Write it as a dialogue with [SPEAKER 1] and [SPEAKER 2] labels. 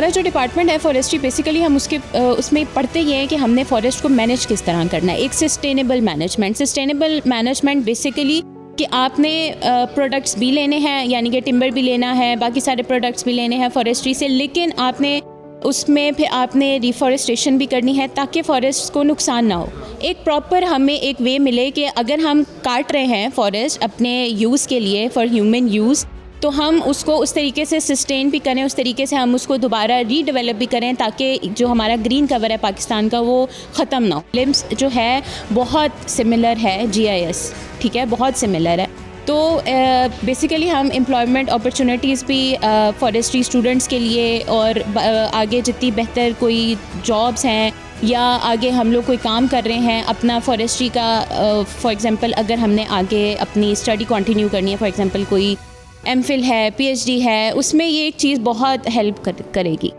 [SPEAKER 1] हमारा जो डिपार्टमेंट है फॉरेस्ट्री, बेसिकली हम उसमें पढ़ते ये हैं कि हमने फॉरेस्ट को मैनेज किस तरह करना है। एक सस्टेनेबल मैनेजमेंट बेसिकली कि आपने प्रोडक्ट्स भी लेने हैं, यानी कि टिम्बर भी लेना है, बाकी सारे प्रोडक्ट्स भी लेने हैं फॉरेस्ट्री से, लेकिन आपने उसमें फिर आपने रिफॉरेस्टेशन भी करनी है ताकि फॉरेस्ट को नुकसान ना हो। एक प्रॉपर हमें एक वे मिले कि अगर हम काट रहे हैं फॉरेस्ट अपने यूज़ के लिए, फॉर ह्यूमन यूज़, तो हम उसको उस तरीके से सस्टेन भी करें, उस तरीके से हम उसको दोबारा रीडेवलप भी करें ताकि जो हमारा ग्रीन कवर है पाकिस्तान का वो ख़त्म ना हो। लिम्स जो है बहुत सिमिलर है GIS, ठीक है, बहुत सिमिलर है। तो बेसिकली हम एम्प्लॉयमेंट अपॉर्चुनिटीज़ भी फॉरेस्ट्री स्टूडेंट्स के लिए और आगे जितनी बेहतर कोई जॉब्स हैं या आगे हम लोग कोई काम कर रहे हैं अपना फॉरेस्ट्री का, फॉर एग्ज़ाम्पल अगर हमने आगे अपनी स्टडी कंटिन्यू करनी है, फॉर एग्ज़ाम्पल कोई MPhil है, PhD है, उसमें ये एक चीज़ बहुत हेल्प करेगी।